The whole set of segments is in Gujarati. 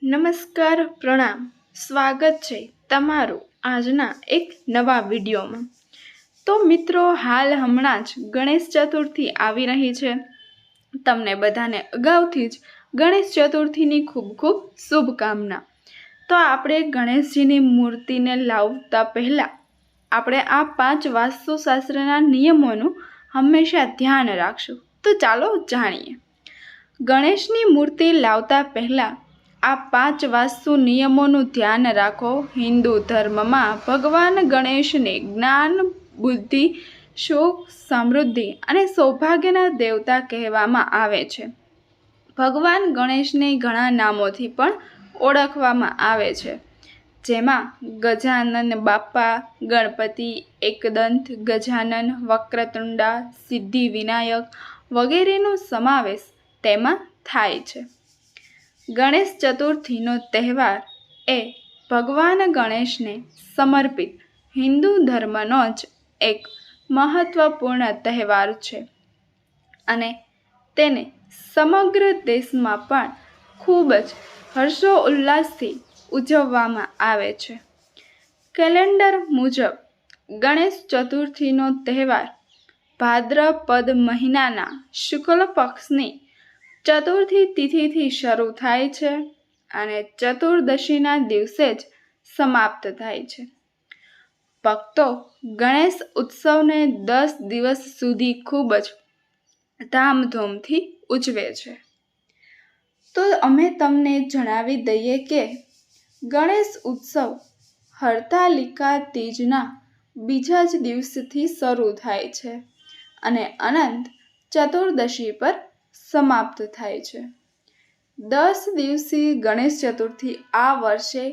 નમસ્કાર, પ્રણામ, સ્વાગત છે તમારું આજના એક નવા વિડીયોમાં। તો મિત્રો, હાલ હમણાં જ ગણેશ ચતુર્થી આવી રહી છે। તમને બધાને અગાઉથી જ ગણેશ ચતુર્થીની ખૂબ ખૂબ શુભકામના। તો આપણે ગણેશજીની મૂર્તિને લાવતા પહેલાં આપણે આ 5 વાસ્તુશાસ્ત્રના નિયમોનું હંમેશા ધ્યાન રાખશું। તો ચાલો જાણીએ। ગણેશની મૂર્તિ લાવતા પહેલાં આ 5 વાસ્તુ નિયમોનું ધ્યાન રાખો। હિન્દુ ધર્મમાં ભગવાન ગણેશને જ્ઞાન, બુદ્ધિ, સુખ, સમૃદ્ધિ અને સૌભાગ્યના દેવતા કહેવામાં આવે છે। ભગવાન ગણેશને ઘણા નામોથી પણ ઓળખવામાં આવે છે, જેમાં ગજાનન બાપ્પા, ગણપતિ, એકદંત ગજાનન, વક્રતુંડા, સિદ્ધિ વિનાયક વગેરેનો સમાવેશ તેમાં થાય છે। ગણેશ ચતુર્થીનો તહેવાર એ ભગવાન ગણેશને સમર્પિત હિન્દુ ધર્મનો જ એક મહત્વપૂર્ણ તહેવાર છે અને તેને સમગ્ર દેશમાં પણ ખૂબ જ હર્ષોલ્લાસથી ઉજવવામાં આવે છે। કેલેન્ડર મુજબ ગણેશ ચતુર્થીનો તહેવાર ભાદ્રપદ મહિનાના શુક્લ પક્ષની ચતુર્થી તિથિથી શરૂ થાય છે અને ચતુર્દશીના દિવસે જ સમાપ્ત થાય છે। ભક્તો ગણેશ ઉત્સવને 10 દિવસ સુધી ખૂબ જ ધામધૂમથી ઉજવે છે। તો અમે તમને જણાવી દઈએ કે ગણેશ ઉત્સવ હરતાલિકા તીજના બીજા જ દિવસથી શરૂ થાય છે અને અનંત ચતુર્દશી પર સમાપ્ત થાય છે। 10 દિવસીય ગણેશ ચતુર્થી આ વર્ષે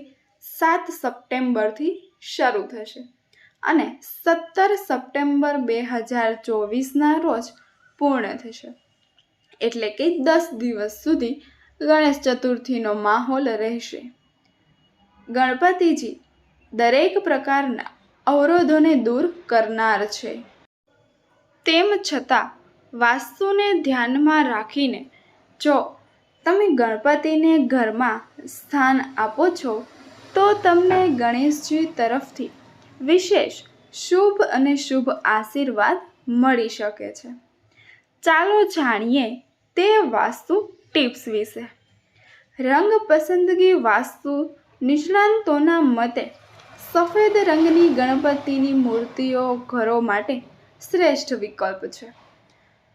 7 સપ્ટેમ્બરથી શરૂ થશે અને 17 સપ્ટેમ્બર 2024ના રોજ પૂર્ણ થશે। એટલે કે 10 દિવસ સુધી ગણેશ ચતુર્થીનો માહોલ રહેશે। ગણપતિજી દરેક પ્રકારના અવરોધોને દૂર કરનાર છે। તેમ છતાં વાસ્તુને ધ્યાનમાં રાખીને જો તમે ગણપતિને ઘરમાં સ્થાન આપો છો તો તમને ગણેશજી તરફથી વિશેષ શુભ અને શુભ આશીર્વાદ મળી શકે છે। ચાલો જાણીએ તે વાસ્તુ ટિપ્સ વિશે। રંગ પસંદગી વાસ્તુ નિષ્ણાતોના મતે સફેદ રંગની ગણપતિની મૂર્તિઓ ઘરો માટે શ્રેષ્ઠ વિકલ્પ છે।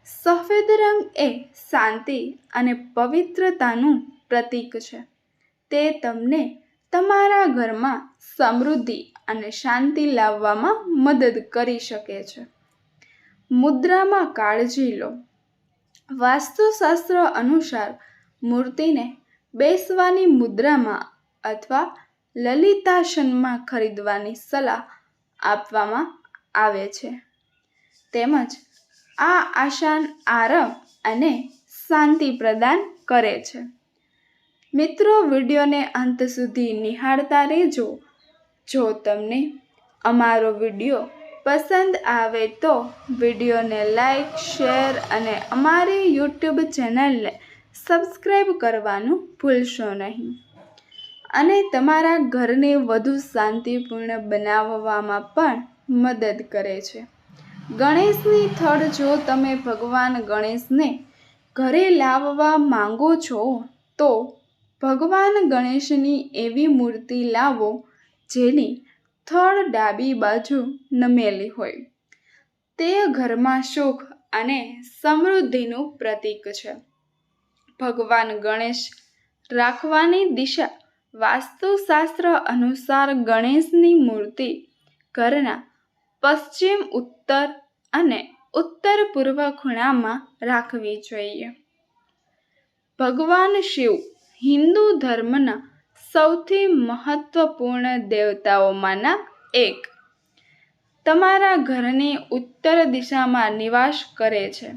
સફેદ રંગ એ શાંતિ અને પવિત્રતાનું પ્રતીક છે। તે તમને તમારા ઘરમાં સમૃદ્ધિ અને શાંતિ લાવવામાં મદદ કરી શકે છે। મુદ્રામાં કાળજી લો। વાસ્તુશાસ્ત્ર અનુસાર મૂર્તિને બેસવાની મુદ્રામાં અથવા લલિતાસનમાં ખરીદવાની સલાહ આપવામાં આવે છે, તેમજ આ આસન આરામ અને શાંતિ પ્રદાન કરે છે। મિત્રો, વિડીયોને અંત સુધી નિહાળતા રહેજો। જો તમને અમારો વિડીયો પસંદ આવે તો વિડીયોને લાઈક, શેર અને અમારી યુટ્યુબ ચેનલને સબસ્ક્રાઈબ કરવાનું ભૂલશો નહીં અને તમારા ઘરને વધુ શાંતિપૂર્ણ બનાવવામાં પણ મદદ કરે છે। ગણેશની થડ જો તમે ભગવાન ગણેશને ઘરે લાવવા માંગો છો તો ભગવાન ગણેશની એવી મૂર્તિ લાવો જેની થડ ડાબી બાજુ નમેલી હોય। તે ઘરમાં સુખ અને સમૃદ્ધિનું પ્રતીક છે। ભગવાન ગણેશ રાખવાની દિશા વાસ્તુશાસ્ત્ર અનુસાર ગણેશની મૂર્તિ ઘરના પશ્ચિમ, ઉત્તર અને ઉત્તર પૂર્વ ખૂણામાં રાખવી જોઈએ। ભગવાન શિવ હિન્દુ ધર્મના સૌથી મહત્વપૂર્ણ દેવતાઓમાંના એક તમારા ઘરની ઉત્તર દિશામાં નિવાસ કરે છે,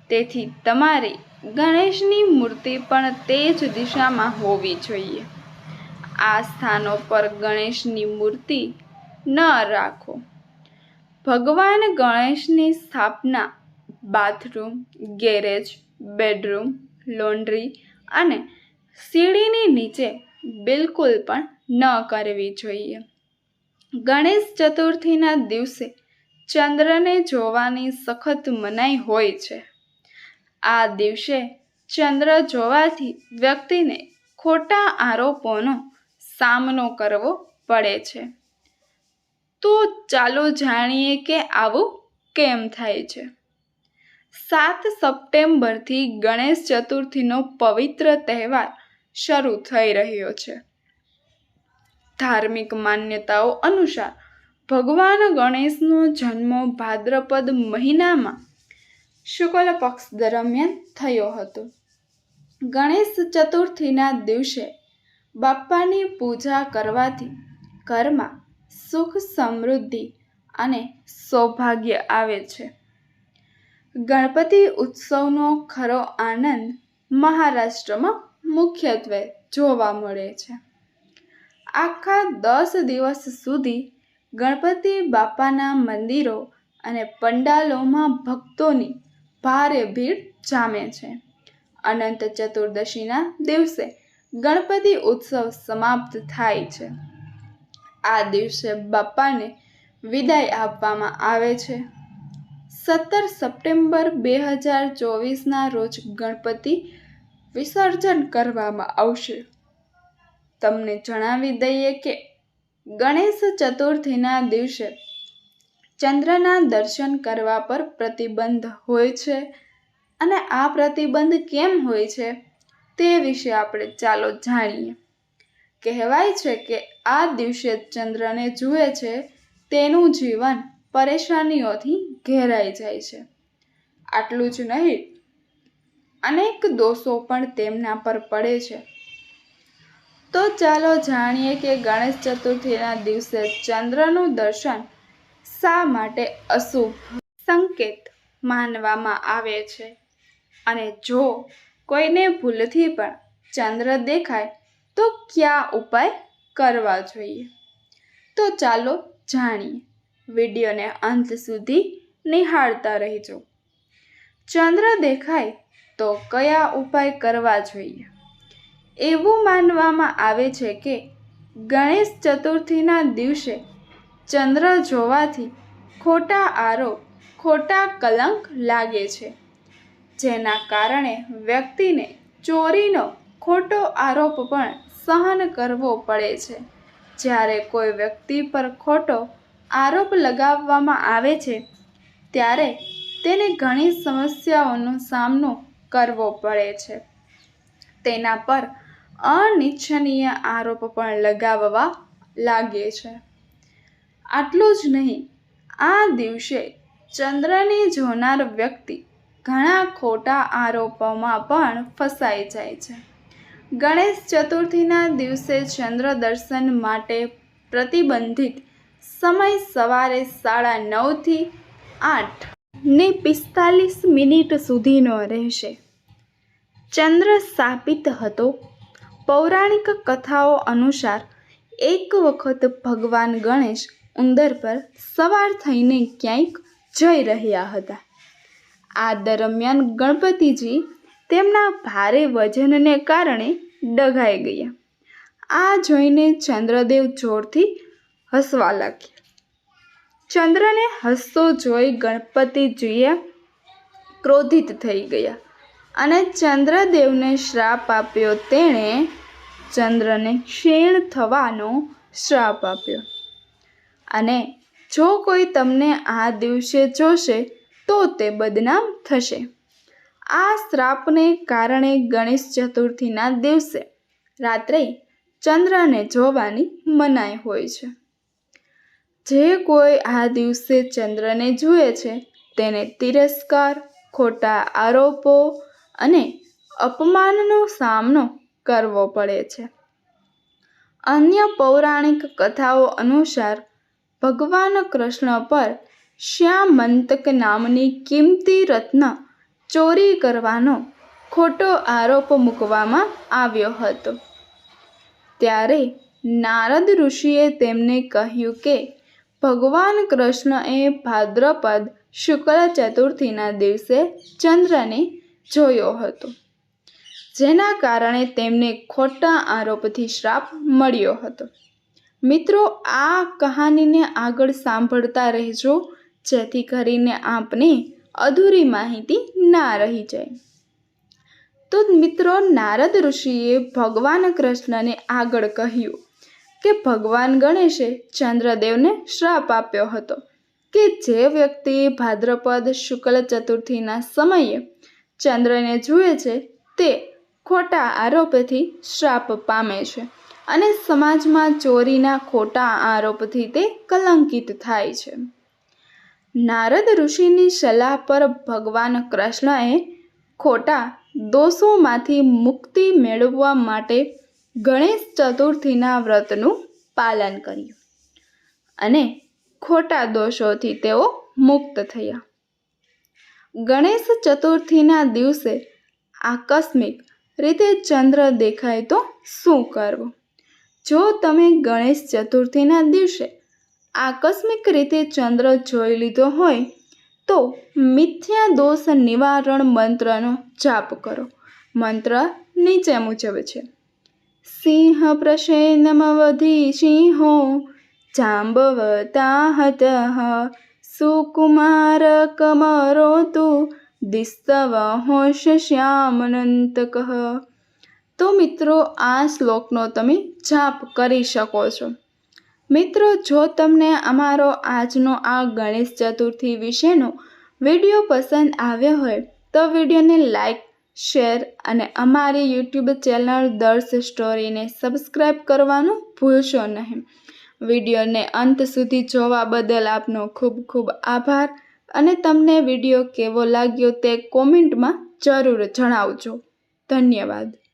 તેથી તમારી ગણેશની મૂર્તિ પણ તે જ દિશામાં હોવી જોઈએ। આ સ્થાનો પર ગણેશની મૂર્તિ ન રાખો। ભગવાન ગણેશની સ્થાપના બાથરૂમ, ગેરેજ, બેડરૂમ, લોન્ડ્રી અને સીડીની નીચે બિલકુલ પણ ન કરવી જોઈએ. ગણેશ ચતુર્થીના દિવસે ચંદ્રને જોવાની સખત મનાઈ હોય છે. આ દિવસે ચંદ્ર જોવાથી વ્યક્તિને ખોટા આરોપોનો સામનો કરવો પડે છે. તો ચાલો જાણીએ કે આવું કેમ થાય છે. 7 સપ્ટેમ્બરથી ગણેશ ચતુર્થીનો પવિત્ર તહેવાર શરૂ થઈ રહ્યો છે. ધાર્મિક માન્યતાઓ અનુસાર ભગવાન ગણેશનો જન્મ ભાદ્રપદ મહિનામાં શુક્લ પક્ષ દરમિયાન થયો હતો. ગણેશ ચતુર્થીના દિવસે બાપ્પાની પૂજા કરવાથી ઘરમાં સુખ, સમૃદ્ધિ અને સૌભાગ્ય આવે છે. ગણપતિ ઉત્સવનો ખરો આનંદ મહારાષ્ટ્રમાં મુખ્યત્વે જોવા મળે છે. આખા 10 દિવસ સુધી ગણપતિ બાપ્પાના મંદિરો અને પંડાલોમાં ભક્તોની ભારે ભીડ જામે છે. અનંત ચતુર્દશીના દિવસે ગણપતિ ઉત્સવ સમાપ્ત થાય છે. આ દિવસે બાપ્પાને વિદાય આપવામાં આવે છે. 17 સપ્ટેમ્બર 2024ના રોજ ગણપતિ વિસર્જન કરવામાં આવશે. તમને જણાવી દઈએ કે ગણેશ ચતુર્થીના દિવસે ચંદ્રના દર્શન કરવા પર પ્રતિબંધ હોય છે. અને આ પ્રતિબંધ કેમ હોય છે તે વિશે આપણે ચાલો જાણીએ. કહેવાય છે કે આ દિવસે ચંદ્રને જુએ છે તેનું જીવન પરેશાનીઓથી ઘેરાઈ જાય છે. આટલું જ નહીં, અનેક દોષો પણ તેમના પર પડે છે. તો ચાલો જાણીએ કે ગણેશ ચતુર્થીના દિવસે ચંદ્રનું દર્શન શા માટે અશુભ સંકેત માનવામાં આવે છે અને જો કોઈને ભૂલથી પણ ચંદ્ર દેખાય તો કયા ઉપાય કરવા જોઈએ. તો ચાલો જાણીએ. વિડીયોને અંત સુધી નિહાળતા રહેજો. ચંદ્ર દેખાય તો કયા ઉપાય કરવા જોઈએ? એવું માનવામાં આવે છે કે ગણેશ ચતુર્થીના દિવસે ચંદ્ર જોવાથી ખોટા આરોપ, ખોટા કલંક લાગે છે, જેના કારણે વ્યક્તિને ચોરીનો ખોટો આરોપ પણ સહન કરવો પડે છે. જ્યારે કોઈ વ્યક્તિ પર ખોટો આરોપ લગાવવામાં આવે છે ત્યારે તેને ઘણી સમસ્યાઓનો સામનો કરવો પડે છે. તેના પર અનિચ્છનીય આરોપ પણ લગાવવા લાગે છે. આટલું જ નહીં, આ દિવસે ચંદ્રને જોનાર વ્યક્તિ ઘણા ખોટા આરોપોમાં પણ ફસાઈ જાય છે. ગણેશ ચતુર્થીના દિવસે ચંદ્ર દર્શન માટે પ્રતિબંધિત સમય સવારે 9:30 થી 8:45 સુધીનો રહેશે. ચંદ્ર શાપિત હતો. પૌરાણિક કથાઓ અનુસાર એક વખત ભગવાન ગણેશ ઉંદર પર સવાર થઈને ક્યાંક જઈ રહ્યા હતા. આ દરમિયાન ગણપતિજી તેમના ભારે વજનને કારણે ડઘાઈ ગયા. આ જોઈને ચંદ્રદેવ જોરથી હસવા લાગ્યા. ચંદ્રને હસતો જોઈ ગણપતિજીએ ક્રોધિત થઈ ગયા અને ચંદ્રદેવને શ્રાપ આપ્યો. તેણે ચંદ્રને ક્ષીણ થવાનો શ્રાપ આપ્યો અને જો કોઈ તમને આ દિવસે જોશે તો તે બદનામ થશે. આ શ્રાપને કારણે ગણેશ ચતુર્થીના દિવસે રાત્રે ચંદ્રને જોવાની મનાઈ હોય છે. જે કોઈ આ દિવસે ચંદ્રને જુએ છે તેને તિરસ્કાર, ખોટા આરોપો અને અપમાનનો સામનો કરવો પડે છે. અન્ય પૌરાણિક કથાઓ અનુસાર ભગવાન કૃષ્ણ પર શ્યામંતક નામની કિંમતી રત્ન ચોરી કરવાનો ખોટો આરોપ મૂકવામાં આવ્યો હતો. ત્યારે નારદ ઋષિએ તેમને કહ્યું કે ભગવાન કૃષ્ણએ ભાદ્રપદ શુક્લ ચતુર્થીના દિવસે ચંદ્રને જોયો હતો. જેના કારણે તેમને ખોટા આરોપથી શ્રાપ મળ્યો હતો. મિત્રો, આ કહાનીને આગળ સાંભળતા રહેજો, જેથી કરીને આપને અધૂરી માહિતી ના રહી જાય. તો મિત્રો, નારદ ઋષિએ ભગવાન કૃષ્ણને આગળ કહ્યું કે ભગવાન ગણેશે ચંદ્રદેવને શ્રાપ આપ્યો હતો કે જે વ્યક્તિ ભાદ્રપદ શુક્લ ચતુર્થીના સમયે ચંદ્રને જુએ છે તે ખોટા આરોપથી શ્રાપ પામે છે અને સમાજમાં ચોરીના ખોટા આરોપથી તે કલંકિત થાય છે. નારદ ઋષિની સલાહ પર ભગવાન કૃષ્ણએ ખોટા દોષોમાંથી મુક્તિ મેળવવા માટે ગણેશ ચતુર્થીના વ્રતનું પાલન કર્યું અને ખોટા દોષોથી તેઓ મુક્ત થયા. ગણેશ ચતુર્થીના દિવસે આકસ્મિક રીતે ચંદ્ર દેખાય તો શું કરવું? જો તમે ગણેશ ચતુર્થીના દિવસે આકસ્મિક રીતે ચંદ્ર જોઈ લીધો હોય તો મિથ્યા દોષ નિવારણ મંત્રનો જાપ કરો. મંત્ર નીચે મુજબ છે: સિંહ પ્રસેનમવધિ સિંહો જાંબવતાહત સુકુમાર કમરોતુ દિસ્તવ હોશ શ્યામનંતક. તો મિત્રો, આ શ્લોકનો તમે જાપ કરી શકો છો. મિત્રો, જો તમને અમારો આજનો આ ગણેશ ચતુર્થી વિશેનો વિડીયો પસંદ આવ્યો હોય તો વિડીયોને લાઈક, શેર અને અમારી યુટ્યુબ ચેનલ દર્શ સ્ટોરીને સબસ્ક્રાઈબ કરવાનું ભૂલશો નહીં. વિડીયોને અંત સુધી જોવા બદલ આપનો ખૂબ ખૂબ આભાર અને તમને વિડીયો કેવો લાગ્યો તે કોમેન્ટમાં જરૂર જણાવજો. ધન્યવાદ.